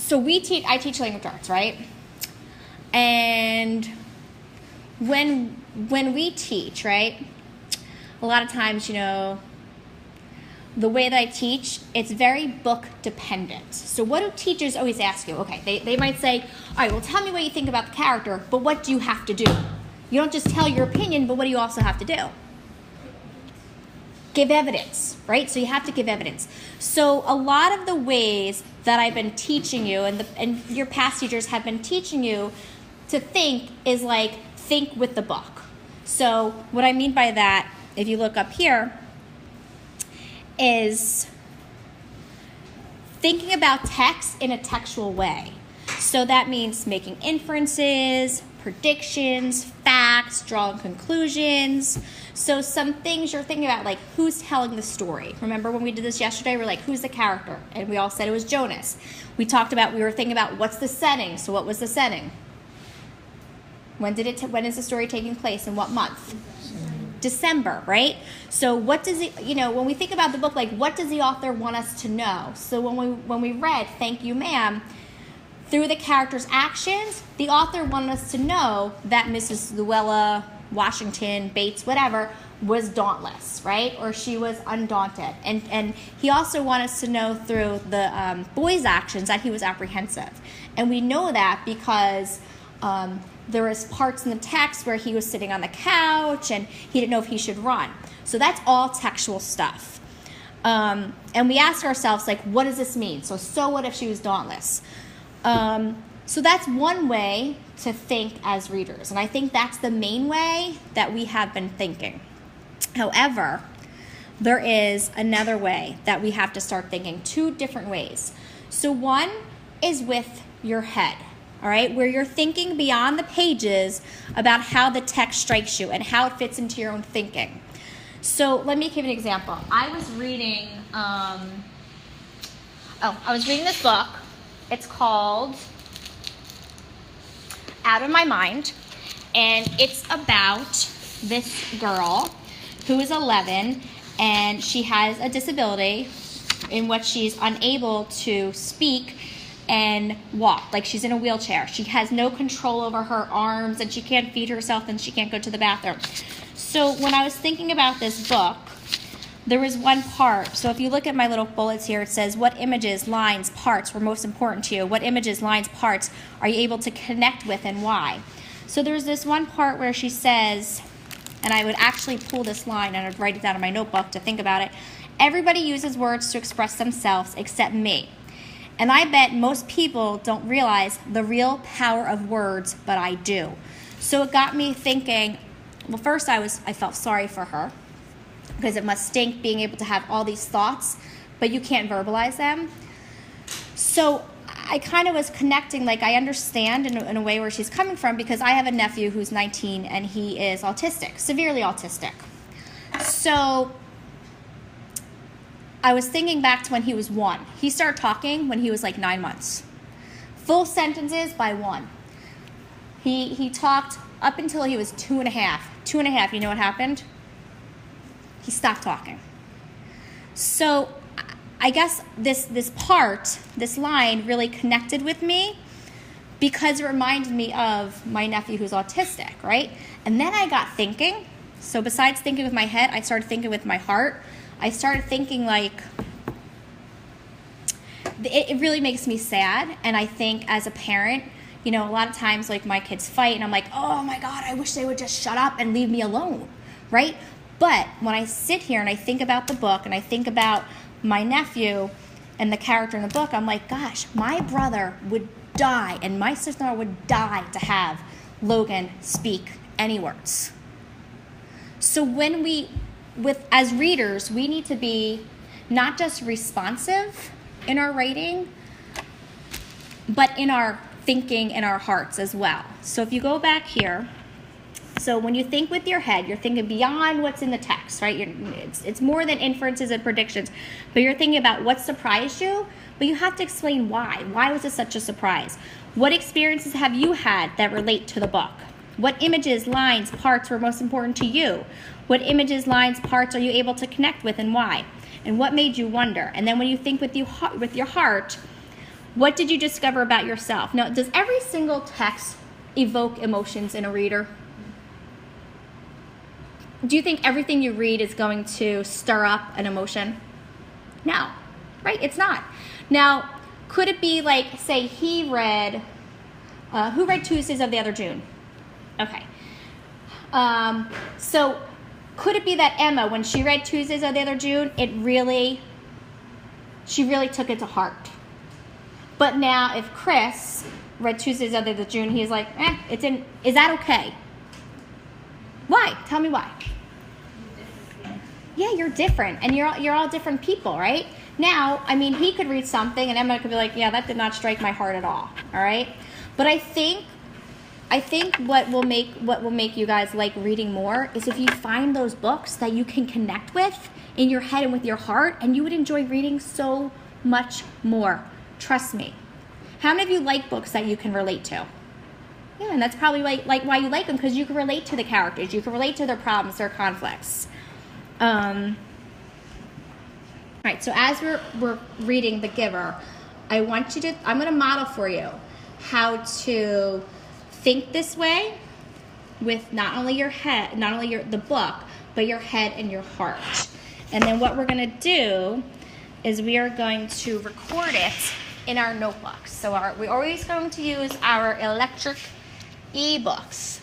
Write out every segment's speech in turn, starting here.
So I teach language arts, right? And when we teach, right, a lot of times, the way that I teach, it's very book dependent. So what do teachers always ask you? Okay, they might say, all right, well, tell me what you think about the character, but what do you have to do? You don't just tell your opinion, but what do you also have to do? Give evidence, right? So you have to give evidence. So a lot of the ways that I've been teaching you, and your past teachers have been teaching you to think, is like think with the book. So what I mean by that, if you look up here, is thinking about text in a textual way. So that means making inferences, predictions, facts, drawing conclusions. So some things you're thinking about, like who's telling the story. Remember when we did this yesterday, we're like, who's the character? And we all said it was Jonas. We were thinking about what's the setting. So what was the setting? When is the story taking place? In what month? December, right? So what does it, when we think about the book, like what does the author want us to know? So when we read Thank You, Ma'am, through the character's actions, the author wanted us to know that Mrs. Llewellyn, Washington, Bates, whatever, was dauntless, right? Or she was undaunted. And he also wanted us to know through the boy's actions that he was apprehensive. And we know that because there was parts in the text where he was sitting on the couch and he didn't know if he should run. So that's all textual stuff. And we asked ourselves, like, what does this mean? So what if she was dauntless? So that's one way to think as readers. And I think that's the main way that we have been thinking. However, there is another way that we have to start thinking, two different ways. So one is with your head. All right, where you're thinking beyond the pages about how the text strikes you and how it fits into your own thinking. So let me give you an example. I was reading this book. It's called Out of My Mind, and it's about this girl who is 11, and she has a disability in which she's unable to speak and walk, like she's in a wheelchair. She has no control over her arms, and she can't feed herself, and she can't go to the bathroom. So when I was thinking about this book, there was one part. So if you look at my little bullets here, it says, what images, lines, parts were most important to you? What images, lines, parts are you able to connect with, and why? So there's this one part where she says, and I would actually pull this line and I'd write it down in my notebook to think about it. Everybody uses words to express themselves except me. And I bet most people don't realize the real power of words, but I do. So it got me thinking, well, first I felt sorry for her, because it must stink being able to have all these thoughts, but you can't verbalize them. So I kind of was connecting, like I understand in a way where she's coming from, because I have a nephew who's 19 and he is autistic, severely autistic. So I was thinking back to when he was 1. He started talking when he was like 9 months. Full sentences by 1. He talked up until he was 2.5. 2.5, you know what happened? He stopped talking. So I guess this line really connected with me, because it reminded me of my nephew who's autistic, right? And then I got thinking. So besides thinking with my head, I started thinking with my heart. I started thinking, like, it really makes me sad. And I think as a parent, a lot of times, like, my kids fight and I'm like, oh my God, I wish they would just shut up and leave me alone, right? But when I sit here and I think about the book and I think about my nephew and the character in the book, I'm like, gosh, my brother would die and my sister would die to have Logan speak any words. So as readers, we need to be not just responsive in our writing, but in our thinking and our hearts as well. So if you go back here, so when you think with your head, you're thinking beyond what's in the text, right? It's more than inferences and predictions, but you're thinking about what surprised you, but you have to explain why. Why was it such a surprise? What experiences have you had that relate to the book? What images, lines, parts were most important to you? What images, lines, parts are you able to connect with, and why? And what made you wonder? And then when you think with your heart, What did you discover about yourself? Now, does every single text evoke emotions in a reader? Do you think everything you read is going to stir up an emotion? No, right? It's not. Now, could it be like, say he read, who read Tuesdays of the Other June? Okay. So could it be that Emma, when she read Tuesdays of the Other June, she really took it to heart? But now if Chris read Tuesdays of the Other June, he's like, is that okay? Why? Tell me why. Yeah, you're different, and you're all different people, right? Now, I mean, he could read something, and Emma could be like, yeah, that did not strike my heart at all right? But I think what will make you guys like reading more is if you find those books that you can connect with in your head and with your heart, and you would enjoy reading so much more. Trust me. How many of you like books that you can relate to? Yeah, and that's probably like why you like them, because you can relate to the characters, you can relate to their problems, their conflicts. All right, so as we're reading The Giver, I'm going to model for you how to think this way with not only your head, the book, but your head and your heart. And then what we're going to do is we are going to record it in our notebooks. So we're always going to use our electric e-books.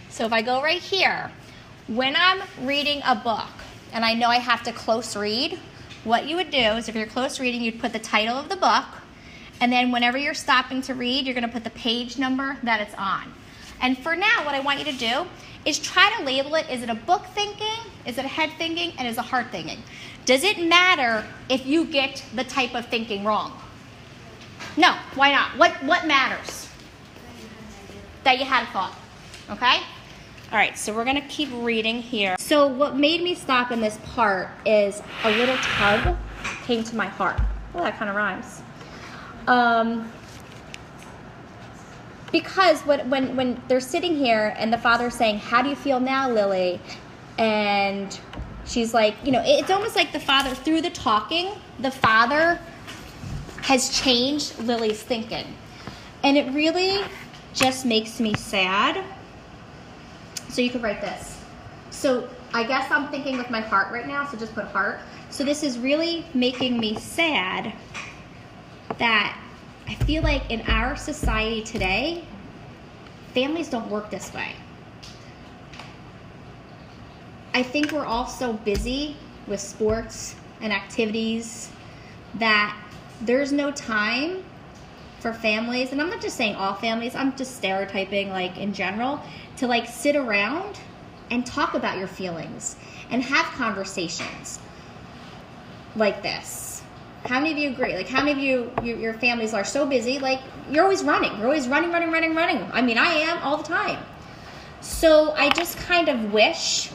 So if I go right here, when I'm reading a book, and I know I have to close read, what you would do is if you're close reading, you'd put the title of the book, and then whenever you're stopping to read, you're going to put the page number that it's on. And for now, what I want you to do is try to label it. Is it a book thinking? Is it a head thinking? And is it a heart thinking? Does it matter if you get the type of thinking wrong? No, why not? What matters? That you had a thought, okay? All right, so we're going to keep reading here. So what made me stop in this part is a little tug came to my heart. Oh, that kind of rhymes. Because when they're sitting here and the father's saying, how do you feel now, Lily? And she's like, it's almost like the father, through the talking, the father has changed Lily's thinking. And it really just makes me sad. So you could write this. So I guess I'm thinking with my heart right now, so just put heart. So this is really making me sad that I feel like in our society today, families don't work this way. I think we're all so busy with sports and activities that there's no time for families, and I'm not just saying all families, I'm just stereotyping like in general, to like sit around and talk about your feelings and have conversations like this. How many of you agree? Like how many of your families are so busy, like you're always running. You're always running. I mean, I am all the time. So I just kind of wish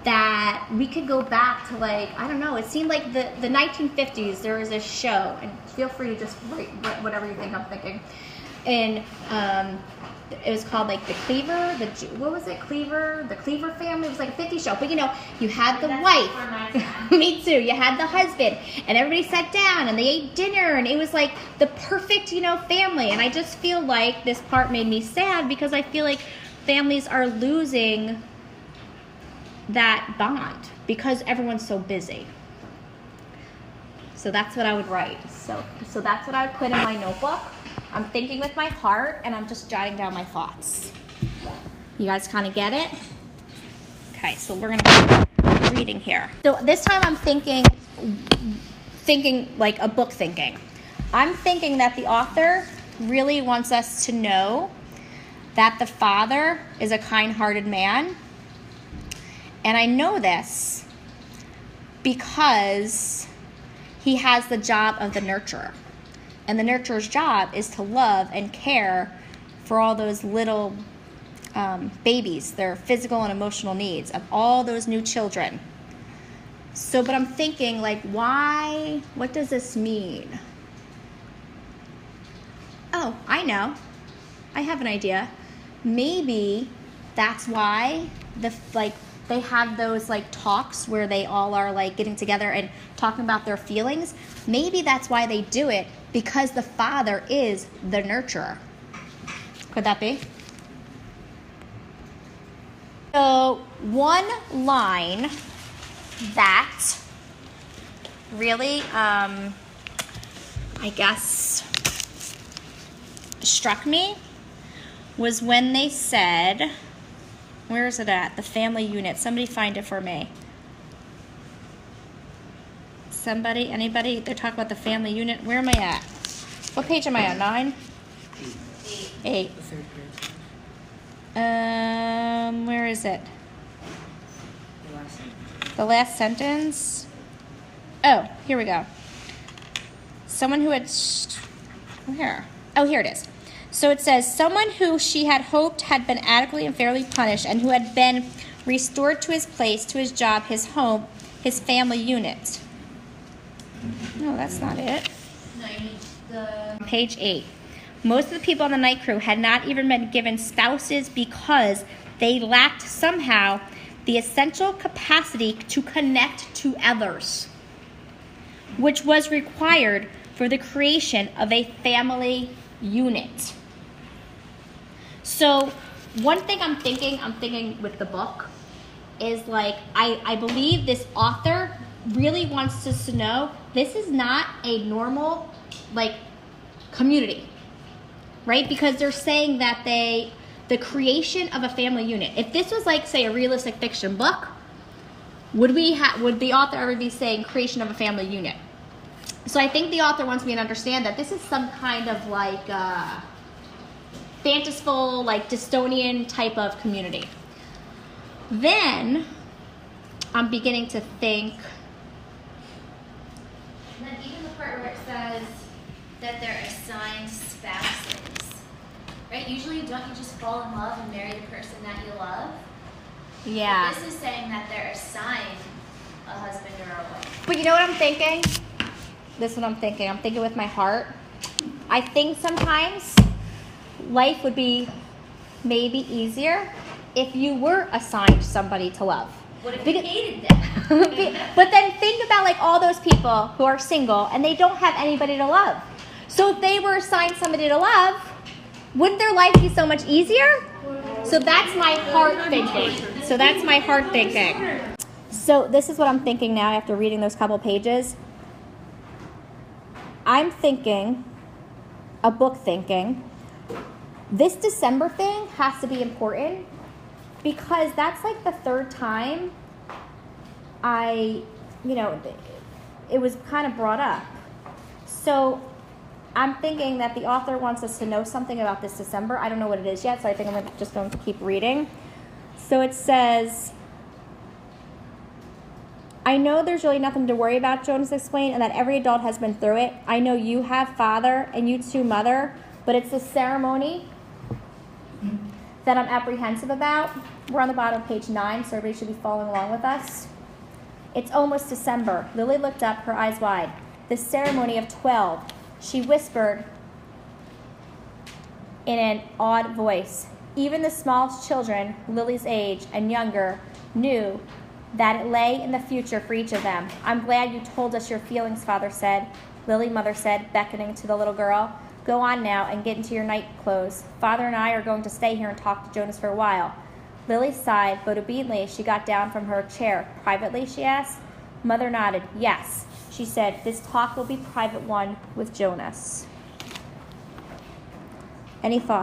that we could go back to like, I don't know, it seemed like the 1950s, there was a show, and feel free to just write whatever you think I'm thinking. And it was called like the Cleaver, the Cleaver family. It was like a 50s show. But you had the wife. Me too. You had the husband, and everybody sat down and they ate dinner, and it was like the perfect, family. And I just feel like this part made me sad because I feel like families are losing that bond because everyone's so busy. So that's what I would write. So that's what I would put in my notebook. I'm thinking with my heart, and I'm just jotting down my thoughts. You guys kind of get it? Okay, so we're going to be reading here. So this time I'm thinking like a book thinking. I'm thinking that the author really wants us to know that the father is a kind-hearted man. And I know this because he has the job of the nurturer. And the nurturer's job is to love and care for all those little babies, their physical and emotional needs of all those new children. So, but I'm thinking, like, why? What does this mean? Oh, I know. I have an idea. Maybe that's why the they have those like talks where they all are like getting together and talking about their feelings. Maybe that's why they do it, because the father is the nurturer. Could that be? So one line that really, I guess, struck me was when they said, where is it at? The family unit. Somebody find it for me. Somebody, anybody? They're talking about the family unit. Where am I at? What page am I on? 9? 8. The third page. Where is it? The last sentence. The last sentence? Oh, here we go. Someone who had... Where? Oh, here it is. So it says, someone who she had hoped had been adequately and fairly punished and who had been restored to his place, to his job, his home, his family unit. No, that's not it. No, you need the... Page 8. Most of the people on the night crew had not even been given spouses because they lacked somehow the essential capacity to connect to others, which was required for the creation of a family unit. So one thing I'm thinking with the book is like, I believe this author really wants us to know this is not a normal like community, right? Because they're saying that the creation of a family unit. If this was like, say, a realistic fiction book, would the author ever be saying creation of a family unit? So I think the author wants me to understand that this is some kind of like fanciful, like dystopian type of community. Then I'm beginning to think. And then even the part where it says that they're assigned spouses, right? Usually, don't you just fall in love and marry the person that you love? Yeah. But this is saying that they're assigned a husband or a wife. But you know what I'm thinking? This is what I'm thinking. I'm thinking with my heart. I think sometimes life would be maybe easier if you were assigned somebody to love. What if you hated them? But then think about like all those people who are single and they don't have anybody to love. So if they were assigned somebody to love, wouldn't their life be so much easier? So that's my heart thinking. So this is what I'm thinking now after reading those couple pages. I'm thinking, this December thing has to be important because that's like the third time it was kind of brought up. So I'm thinking that the author wants us to know something about this December. I don't know what it is yet, so I think I'm just going to keep reading. So it says, I know there's really nothing to worry about, Jonas explained, and that every adult has been through it. I know you have, Father, and you too, Mother, but it's the ceremony that I'm apprehensive about. We're on the bottom of page 9, so everybody should be following along with us. It's almost December. Lily looked up, her eyes wide. The ceremony of 12. She whispered in an awed voice. Even the smallest children, Lily's age and younger, knew that it lay in the future for each of them. I'm glad you told us your feelings, Father said. Lily, Mother said, beckoning to the little girl. Go on now and get into your night clothes. Father and I are going to stay here and talk to Jonas for a while. Lily sighed, but obediently she got down from her chair. Privately, she asked. Mother nodded. Yes, she said. This talk will be a private one with Jonas. Any thoughts?